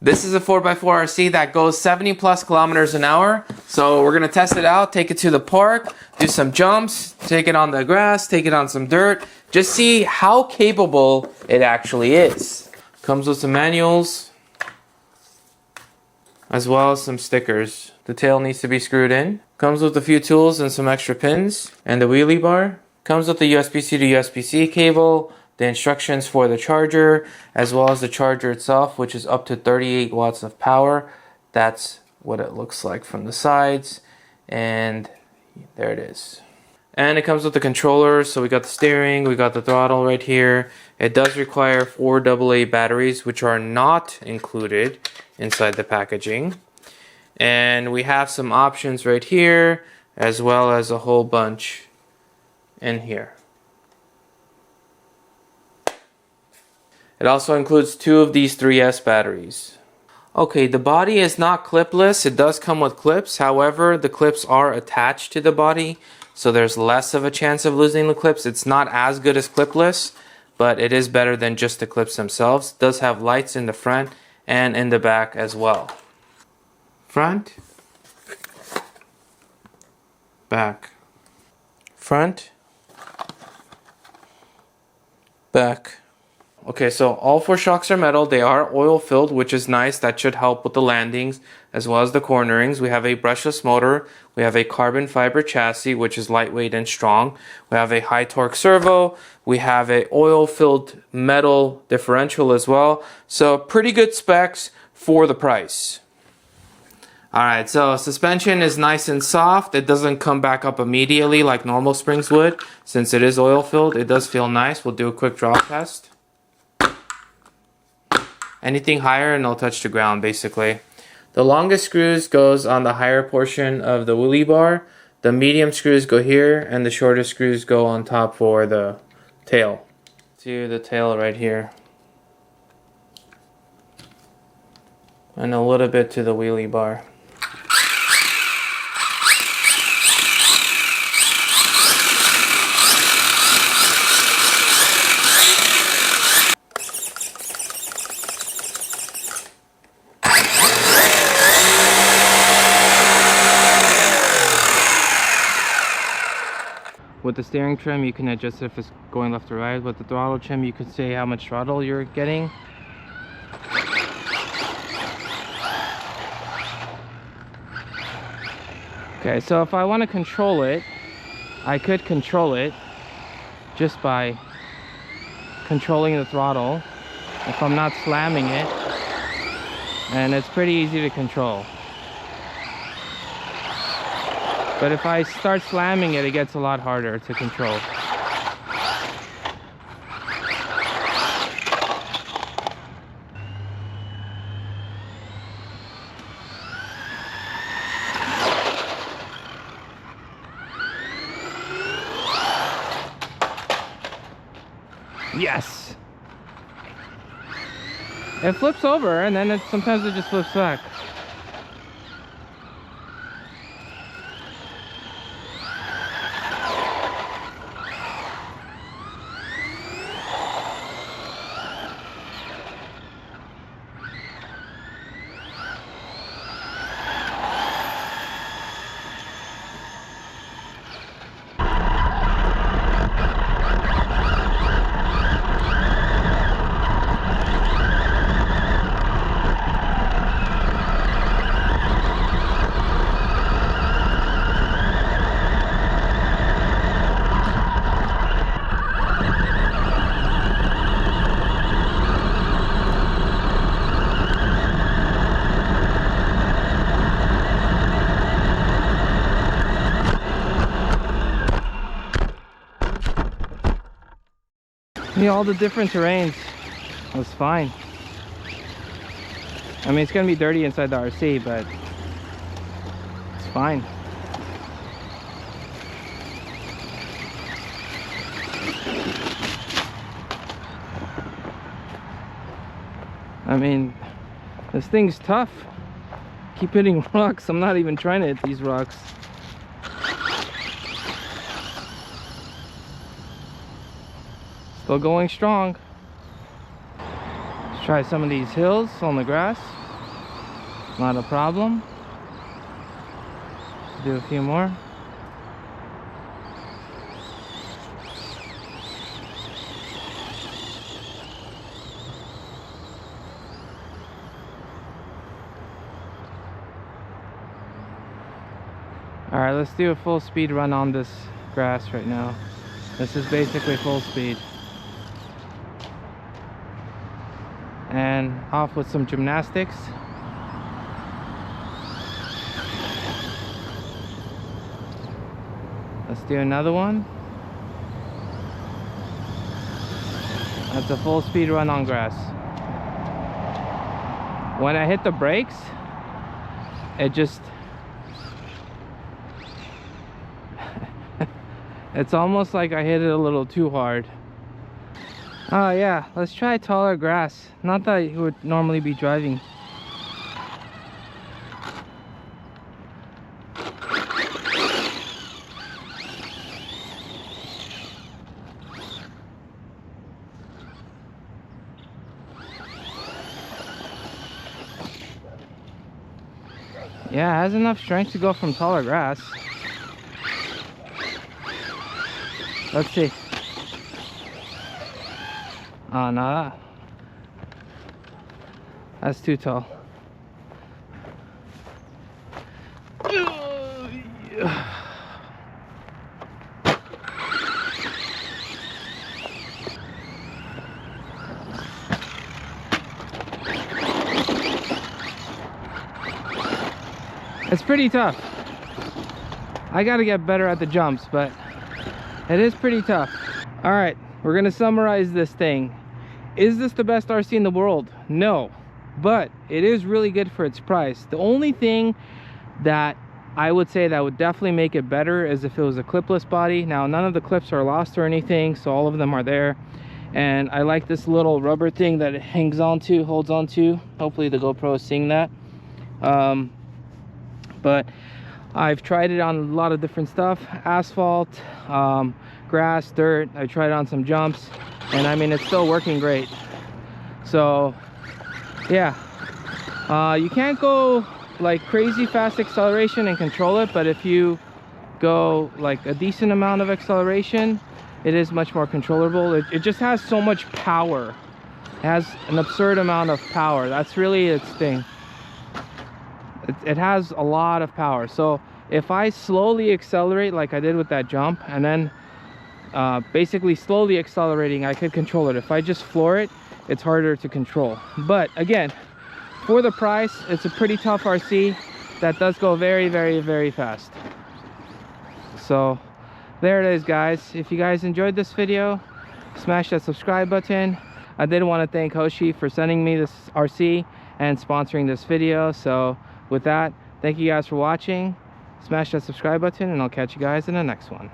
This is a 4x4 RC that goes 70 plus kilometers an hour. So we're gonna test it out, take it to the park, do some jumps, take it on the grass, take it on some dirt, just see how capable it actually is. Comes with some manuals, as well as some stickers. The tail needs to be screwed in. Comes with a few tools and some extra pins, and the wheelie bar. Comes with the USB-C to USB-C cable, the instructions for the charger, as well as the charger itself, which is up to 38 watts of power. That's what it looks like from the sides, and there it is. And it comes with the controllers, so we got the steering, we got the throttle right here. It does require 4 AA batteries, which are not included inside the packaging. And we have some options right here, as well as a whole bunch in here. It also includes 2 of these 3S batteries. Okay, the body is not clipless. It does come with clips. However, the clips are attached to the body, so there's less of a chance of losing the clips. It's not as good as clipless, but it is better than just the clips themselves. It does have lights in the front and in the back as well. Front, back, front, back. Okay, so all 4 shocks are metal. They are oil filled, which is nice. That should help with the landings as well as the cornerings. We have a brushless motor. We have a carbon fiber chassis, which is lightweight and strong. We have a high torque servo. We have a oil filled metal differential as well. So pretty good specs for the price. Alright, so suspension is nice and soft. It doesn't come back up immediately like normal springs would. Since it is oil filled, it does feel nice. We'll do a quick drop test. Anything higher and it'll touch the ground basically. The longest screws goes on the higher portion of the wheelie bar. The medium screws go here and the shortest screws go on top for the tail. To the tail right here. And a little bit to the wheelie bar. With the steering trim, you can adjust if it's going left or right. With the throttle trim, you can say how much throttle you're getting. Okay, so if I want to control it, I could control it just by controlling the throttle if I'm not slamming it, and it's pretty easy to control. But if I start slamming it, it gets a lot harder to control. Yes! It flips over and then sometimes it just flips back. Yeah, all the different terrains was fine. I mean, it's gonna be dirty inside the RC, but it's fine. I mean, this thing's tough. Keep hitting rocks. I'm not even trying to hit these rocks. Still going strong. Let's try some of these hills on the grass. Not a problem. Do a few more. Alright, let's do a full speed run on this grass right now. This is basically full speed. And off with some gymnastics. Let's do another one. That's a full speed run on grass. When I hit the brakes, it just it's almost like I hit it a little too hard. Oh yeah, let's try taller grass. Not that you would normally be driving. Yeah, it has enough strength to go from taller grass. Let's see. Oh no, that's too tall. It's pretty tough. I gotta get better at the jumps, but it is pretty tough. All right, we're gonna summarize this thing. Is this the best RC in the world? No, but it is really good for its price. The only thing that I would say that would definitely make it better is if it was a clipless body. Now, none of the clips are lost or anything, so all of them are there. And I like this little rubber thing that it hangs onto, holds onto. Hopefully the GoPro is seeing that. But I've tried it on a lot of different stuff. Asphalt, grass, dirt. I tried it on some jumps, and I mean, it's still working great. So yeah, you can't go like crazy fast acceleration and control it, but if you go like a decent amount of acceleration, it is much more controllable. It just has so much power. It has an absurd amount of power. That's really its thing. It has a lot of power. So if I slowly accelerate like I did with that jump, and then basically slowly accelerating, I could control it. If I just floor it, it's harder to control. But again, for the price, it's a pretty tough RC that does go very, very, very fast. So there it is, guys. If you guys enjoyed this video, smash that subscribe button. I did want to thank Hoshi for sending me this RC and sponsoring this video. So with that, thank you guys for watching. Smash that subscribe button, and I'll catch you guys in the next one.